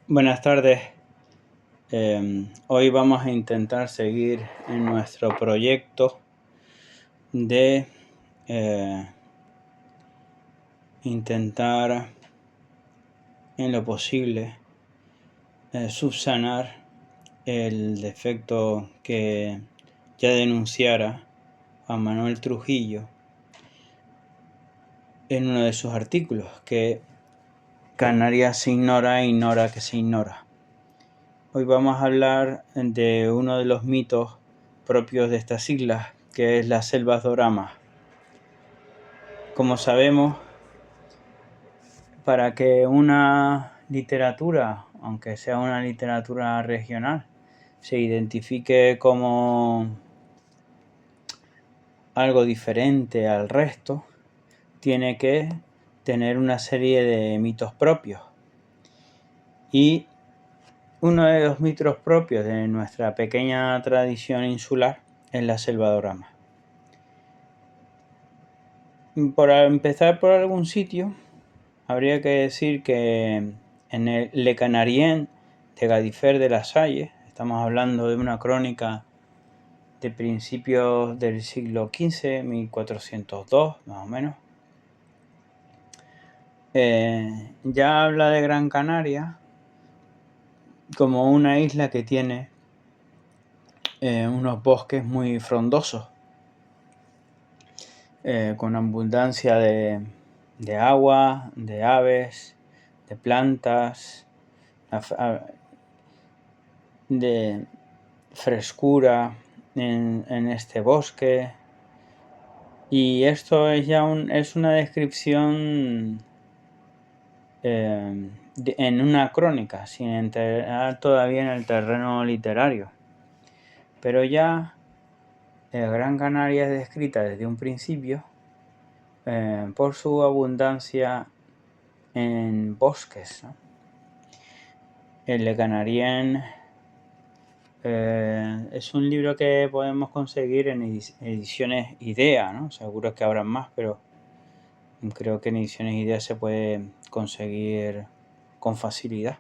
Buenas tardes. Hoy vamos a intentar seguir en nuestro proyecto de intentar en lo posible subsanar el defecto que ya denunciara a Manuel Trujillo en uno de sus artículos, que Canarias se ignora e ignora que se ignora. Hoy vamos a hablar de uno de los mitos propios de estas islas, que es las selvas doramas. Como sabemos, para que una literatura, aunque sea una literatura regional, se identifique como algo diferente al resto, tiene que tener una serie de mitos propios. Y uno de los mitos propios de nuestra pequeña tradición insular es la selva dorama. Por empezar por algún sitio, habría que decir que en el Le Canarien de Gadifer de la Salle, estamos hablando de una crónica de principios del siglo XV, 1402 más o menos, ya habla de Gran Canaria como una isla que tiene unos bosques muy frondosos, con abundancia de agua, de aves, de plantas, de frescura en este bosque. Y esto es ya es una descripción en una crónica, sin entrar todavía en el terreno literario. Pero ya Gran Canaria es descrita desde un principio por su abundancia en bosques, ¿no? El Le Canarien es un libro que podemos conseguir en ediciones IDEA, ¿no? Seguro que habrá más, pero creo que en ediciones IDEA se puede conseguir con facilidad.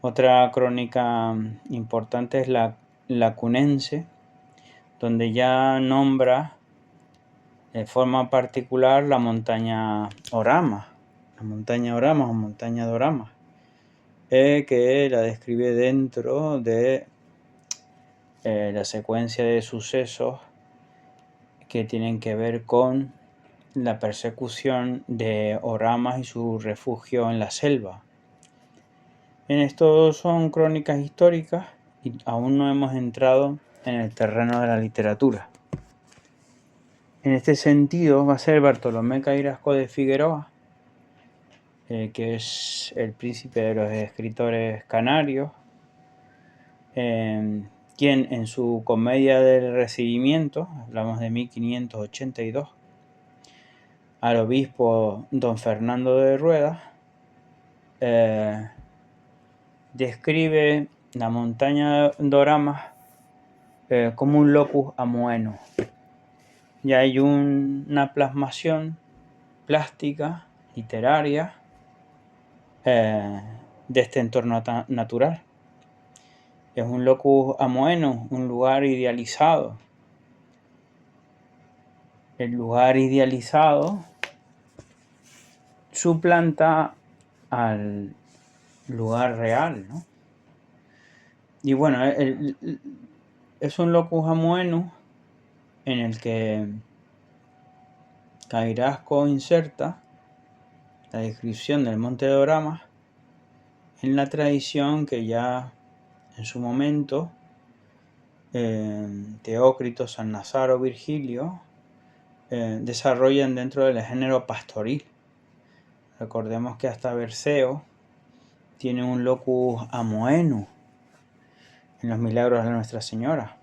Otra crónica importante es la Lacunense, donde ya nombra de forma particular la montaña Orama, o montaña Dorama, que la describe dentro de la secuencia de sucesos que tienen que ver con la persecución de Oramas y su refugio en la selva. En esto son crónicas históricas y aún no hemos entrado en el terreno de la literatura. En este sentido va a ser Bartolomé Cairasco de Figueroa, que es el príncipe de los escritores canarios, quien en su Comedia del Recibimiento, hablamos de 1582, al obispo don Fernando de Rueda, describe la montaña Dorama como un locus amoeno. Ya hay una plasmación plástica, literaria, de este entorno natural. Es un locus amoeno, un lugar idealizado. El lugar idealizado suplanta al lugar real, ¿no? Y bueno, es un locus amoenus en el que Cairasco inserta la descripción del Monte Dorama en la tradición que ya en su momento Teócrito, San Nazaro, Virgilio desarrollan dentro del género pastoril. Recordemos que hasta Berceo tiene un locus amoenus en los milagros de Nuestra Señora.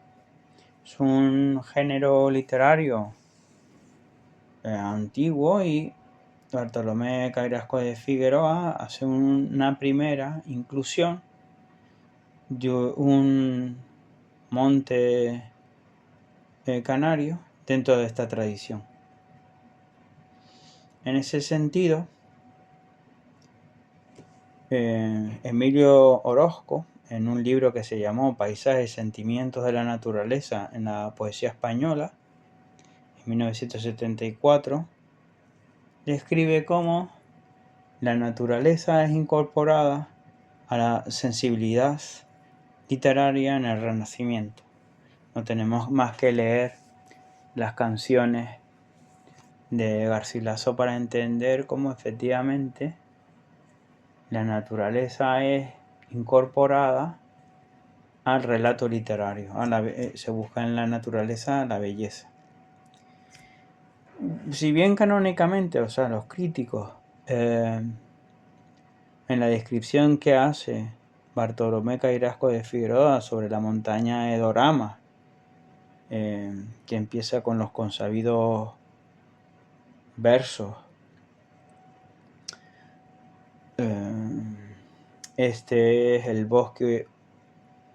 Es un género literario antiguo, y Bartolomé Cairasco de Figueroa hace una primera inclusión de un monte canario dentro de esta tradición. En ese sentido, Emilio Orozco, en un libro que se llamó Paisajes y sentimientos de la naturaleza en la poesía española, en 1974, describe cómo la naturaleza es incorporada a la sensibilidad literaria en el Renacimiento. No tenemos más que leer las canciones de Garcilaso para entender cómo efectivamente la naturaleza es incorporada al relato literario. Se busca en la naturaleza la belleza. Si bien canónicamente, o sea, los críticos, en la descripción que hace Bartolomé Cairasco de Figueroa sobre la montaña de Dorama, que empieza con los consabidos versos, este es el bosque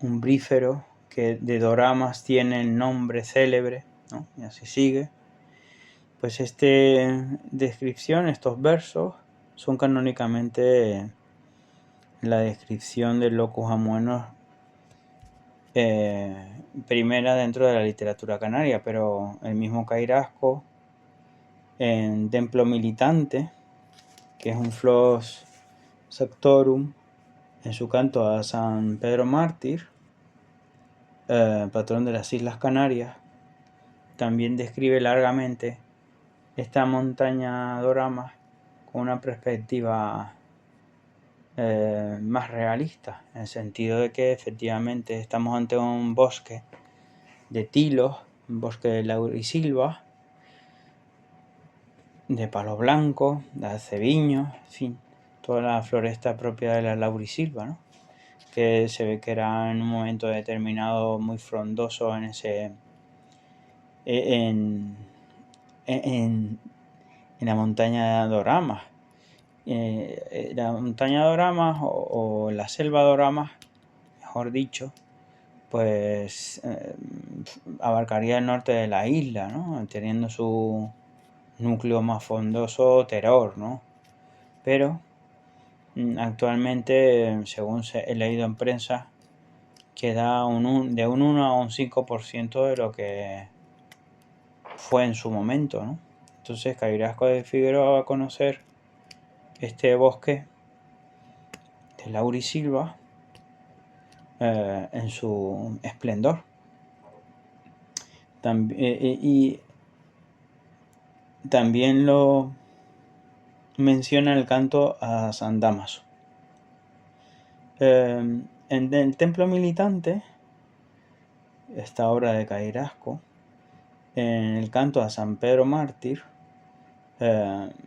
umbrífero que de Doramas tiene el nombre célebre, ¿no? Y así sigue. Pues esta descripción, estos versos, son canónicamente la descripción del locus amoenus primera dentro de la literatura canaria, pero el mismo Cairasco en Templo Militante, que es un Flos Sectorum, en su canto a San Pedro Mártir, patrón de las Islas Canarias, también describe largamente esta montaña Dorama con una perspectiva más realista, en el sentido de que efectivamente estamos ante un bosque de tilos, un bosque de laurisilva, de palo blanco, de aceviño, en fin, toda la floresta propia de la laurisilva, ¿no? Que se ve que era en un momento determinado muy frondoso en la montaña de Doramas. La montaña de Doramas o la selva de Doramas, mejor dicho, pues abarcaría el norte de la isla, ¿no? Teniendo su núcleo más frondoso Teror, ¿no? Pero actualmente, según he leído en prensa, queda de un 1 a un 5% de lo que fue en su momento, ¿no? Entonces Cairasco de Figueroa va a conocer este bosque de laurisilva en su esplendor. Y también lo menciona el canto a San Dámaso. En el Templo Militante, esta obra de Cairasco, en el canto a San Pedro Mártir,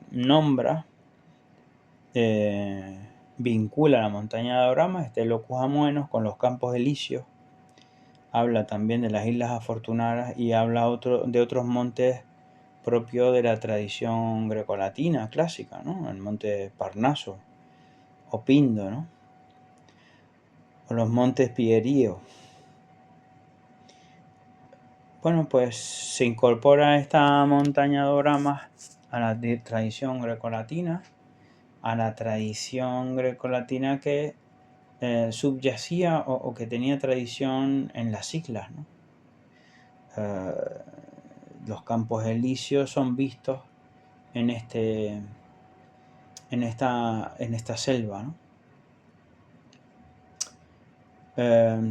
nombra, vincula la montaña de Dorama, este locus amoenus, con los campos elíseos. Habla también de las Islas Afortunadas y habla de otros montes propios de la tradición grecolatina clásica, ¿no? El monte Parnaso o Pindo, ¿no? O los montes Pierío. Bueno, pues se incorpora esta montaña de Doramas a la tradición grecolatina, que subyacía o que tenía tradición en las islas, ¿no? Los campos elíseos son vistos en esta selva, ¿no?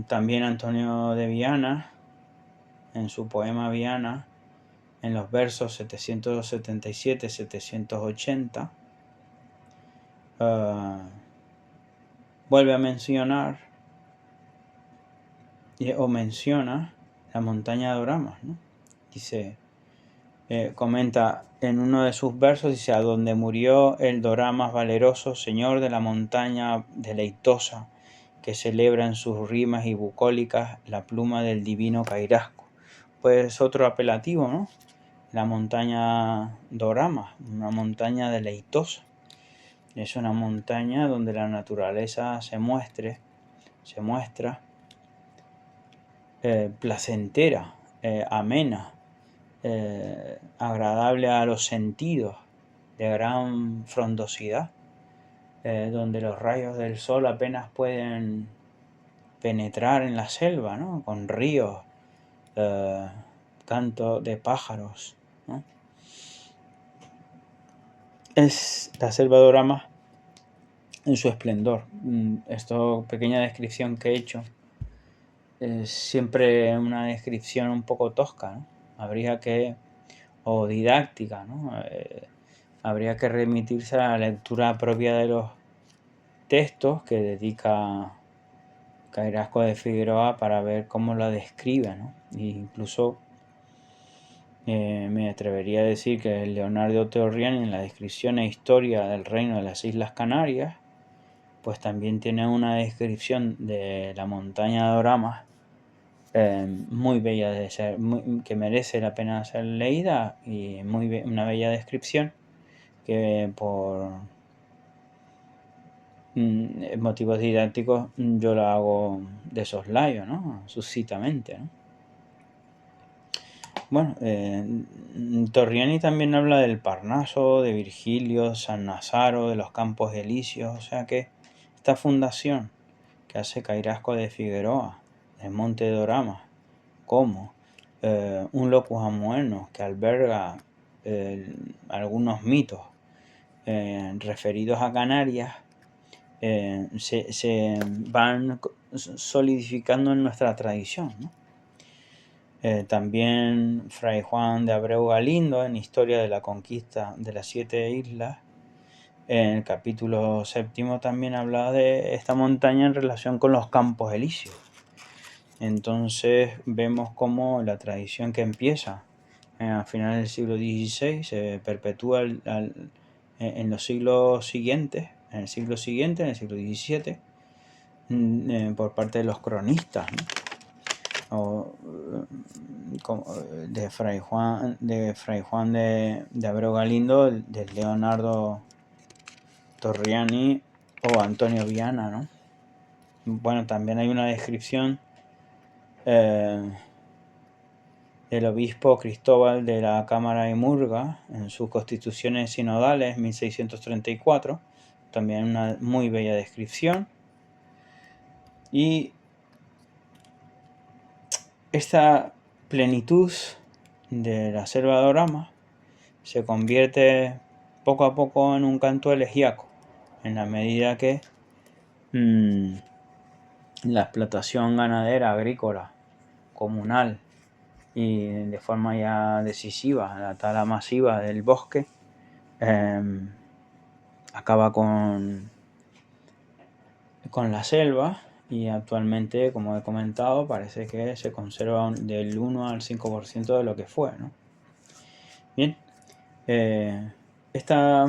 También Antonio de Viana, en su poema Viana, en los versos 777-780, vuelve a mencionar o menciona la montaña de Doramas, ¿no? Dice, comenta en uno de sus versos, dice: a donde murió el Doramas valeroso, señor de la montaña deleitosa, que celebra en sus rimas y bucólicas la pluma del divino Cairasco. Pues otro apelativo, ¿no? La montaña Doramas, una montaña deleitosa. Es una montaña donde la naturaleza se muestra placentera, amena, agradable a los sentidos, de gran frondosidad. donde los rayos del sol apenas pueden penetrar en la selva, ¿no? Con ríos, canto de pájaros, ¿no? Es la selva de Orama en su esplendor. Esto, pequeña descripción que he hecho, es siempre una descripción un poco tosca, ¿no? Habría que, o didáctica, ¿no? Habría que remitirse a la lectura propia de los textos que dedica Carrasco de Figueroa para ver cómo la describe, ¿no? E incluso me atrevería a decir que Leonardo Torriani, en la descripción e historia del reino de las Islas Canarias, pues también tiene una descripción de la montaña de Orama muy bella de ser, que merece la pena ser leída, y una bella descripción que por motivos didácticos yo la hago de soslayo, ¿no? Suscitamente, ¿no? Bueno, Torriani también habla del Parnaso, de Virgilio, San Nazaro, de los Campos Elíseos, o sea que esta fundación que hace Cairasco de Figueroa, de Monte de Orama, como un locus amoenus que alberga algunos mitos referidos a Canarias, se van solidificando en nuestra tradición, ¿no? También Fray Juan de Abreu Galindo, en Historia de la Conquista de las Siete Islas, en el capítulo 7 también habla de esta montaña en relación con los Campos Elíseos. Entonces vemos cómo la tradición que empieza a finales del siglo XVI se perpetúa en los siglos siguientes, en el siglo siguiente, en el siglo XVII, por parte de los cronistas, ¿no? De Fray Juan de Abreu Galindo, de Leonardo Torriani o Antonio Viana, ¿no? Bueno, también hay una descripción del obispo Cristóbal de la Cámara de Murga en sus Constituciones Sinodales 1634, también una muy bella descripción. Y esta plenitud de la selva de Orama se convierte poco a poco en un canto elegíaco, en la medida que la explotación ganadera, agrícola, comunal y de forma ya decisiva la tala masiva del bosque acaba con la selva, y actualmente, como he comentado, parece que se conserva del 1 al 5% de lo que fue, ¿no? Bien, esta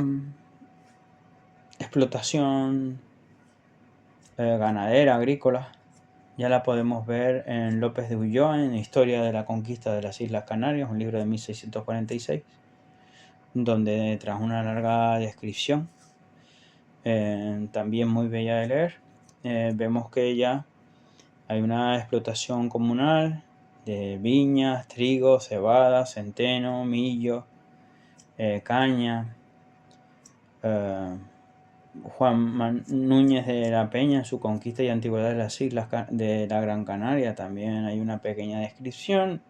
explotación ganadera, agrícola, ya la podemos ver en López de Ulloa, en Historia de la Conquista de las Islas Canarias, un libro de 1646, donde tras una larga descripción, también muy bella de leer, vemos que ya hay una explotación comunal de viñas, trigo, cebada, centeno, millo, caña. Juan Núñez de la Peña, en su Conquista y Antigüedad de las Islas de la Gran Canaria, también hay una pequeña descripción.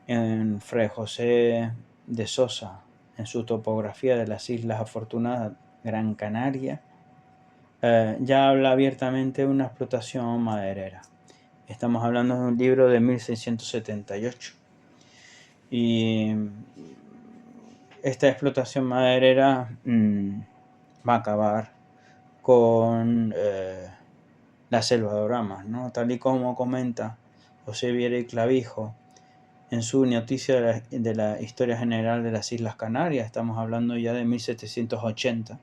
En Fray José de Sosa, en su Topografía de las Islas Afortunadas Gran Canaria, ya habla abiertamente de una explotación maderera. Estamos hablando de un libro de 1678. Y esta explotación maderera va a acabar con la selva de Orama, ¿no? Tal y como comenta José Viera y Clavijo en su Noticia de la Historia General de las Islas Canarias. Estamos hablando ya de 1780,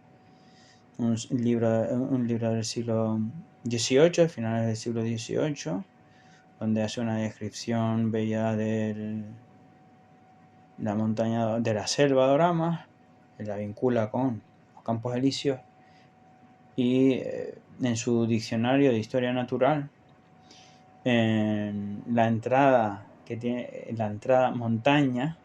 un libro del siglo XVIII, finales del siglo XVIII, donde hace una descripción bella de la montaña, de la selva de Orama, que la vincula con los Campos Elíseos, y en su diccionario de historia natural, en la entrada que tiene, la entrada montaña,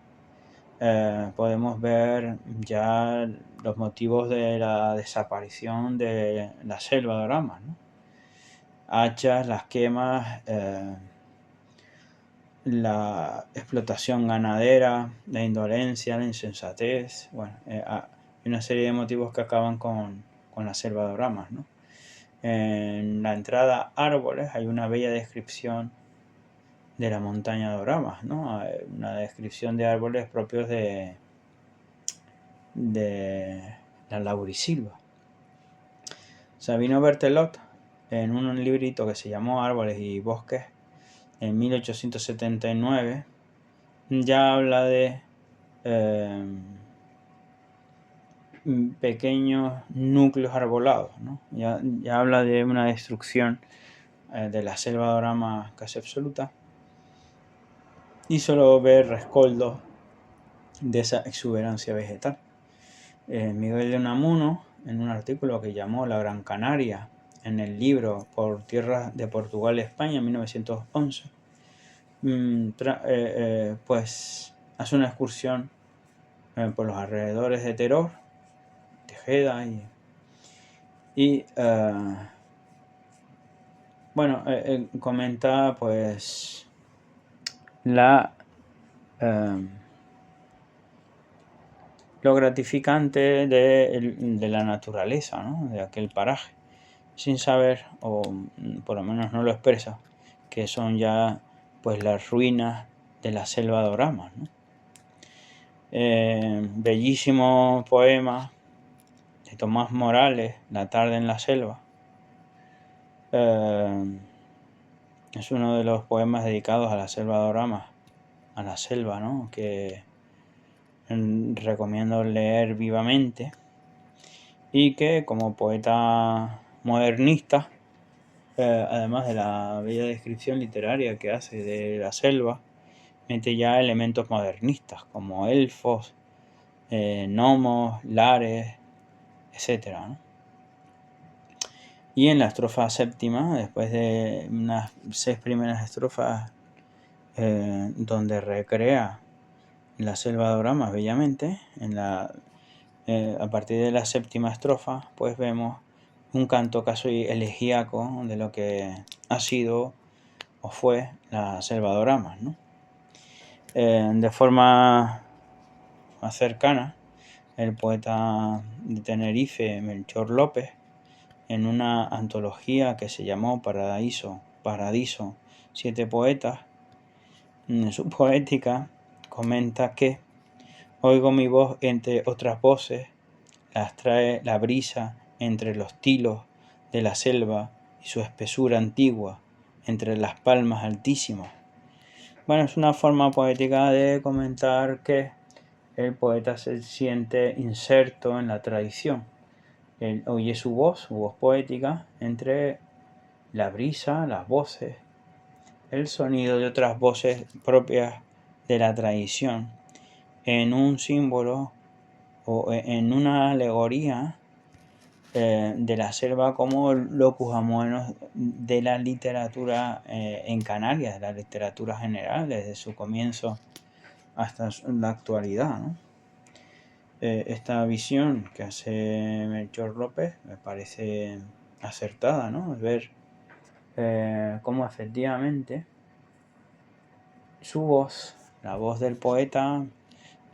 podemos ver ya los motivos de la desaparición de la selva de Orama, ¿no? Hachas, las quemas, la explotación ganadera, la indolencia, la insensatez, bueno, hay una serie de motivos que acaban con la selva de Oramas, ¿no? En la entrada Árboles hay una bella descripción de la montaña de Oramas, ¿no? Una descripción de árboles propios de la laurisilva. Sabino Berthelot, en un librito que se llamó Árboles y Bosques, en 1879, ya habla de pequeños núcleos arbolados, ¿no? Ya habla de una destrucción de la selva de Orama casi absoluta, y solo ve rescoldos de esa exuberancia vegetal. Miguel de Unamuno, en un artículo que llamó La Gran Canaria, en el libro Por tierras de Portugal y España, en 1911, pues hace una excursión por los alrededores de Teror, Tejeda y bueno, comenta pues lo gratificante de la naturaleza, ¿no? De aquel paraje, sin saber, o por lo menos no lo expresa, que son ya pues las ruinas de la selva de Orama, ¿no? Bellísimo poema de Tomás Morales, La tarde en la selva. Es uno de los poemas dedicados a la selva de Orama, a la selva, ¿no? Que recomiendo leer vivamente, y que como poeta modernista, además de la bella descripción literaria que hace de la selva, mete ya elementos modernistas como elfos, gnomos, lares, etc., ¿no? Y en la estrofa séptima, después de unas 6 primeras estrofas donde recrea la selva de Orama bellamente, a partir de la séptima estrofa, pues vemos un canto casi elegíaco de lo que ha sido o fue la selva de Orama, ¿no? De forma más cercana, el poeta de Tenerife, Melchor López, en una antología que se llamó Paradiso, 7 poetas, en su poética comenta que oigo mi voz entre otras voces, las trae la brisa entre los tilos de la selva y su espesura antigua entre las palmas altísimas. Bueno, es una forma poética de comentar que el poeta se siente inserto en la tradición. Él oye su voz poética, entre la brisa, las voces, el sonido de otras voces propias de la tradición, en un símbolo o en una alegoría de la selva como locus amoenos de la literatura en Canarias, de la literatura general, desde su comienzo hasta la actualidad, ¿no? Esta visión que hace Melchor López me parece acertada, ¿no? Ver cómo efectivamente su voz, la voz del poeta,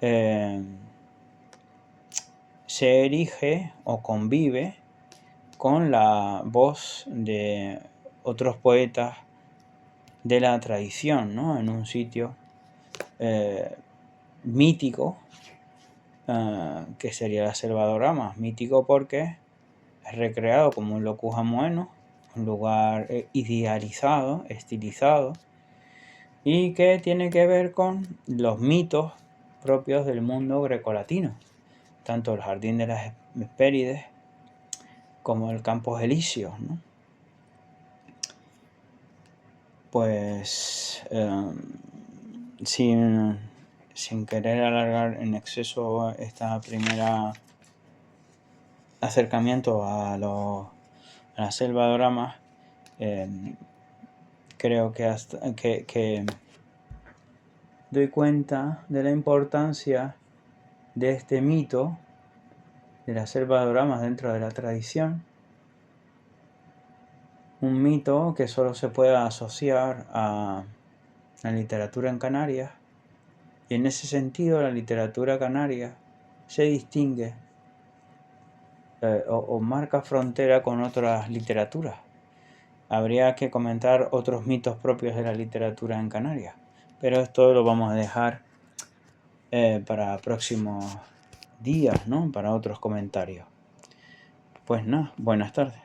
se erige o convive con la voz de otros poetas de la tradición, ¿no? En un sitio mítico, que sería la selva de Orama, mítico porque es recreado como un locus amoeno, un lugar idealizado, estilizado, y que tiene que ver con los mitos propios del mundo grecolatino, tanto el jardín de las Hespérides como el Campos Elíseos, ¿no? Pues sin querer alargar en exceso esta primera acercamiento a la selva de Orama, creo que doy cuenta de la importancia de este mito de la selva de Doramas dentro de la tradición. Un mito que solo se puede asociar a la literatura en Canarias, y en ese sentido la literatura canaria se distingue o marca frontera con otras literaturas. Habría que comentar otros mitos propios de la literatura en Canarias, pero esto lo vamos a dejar para próximos días, ¿no? Para otros comentarios. Pues nada, buenas tardes.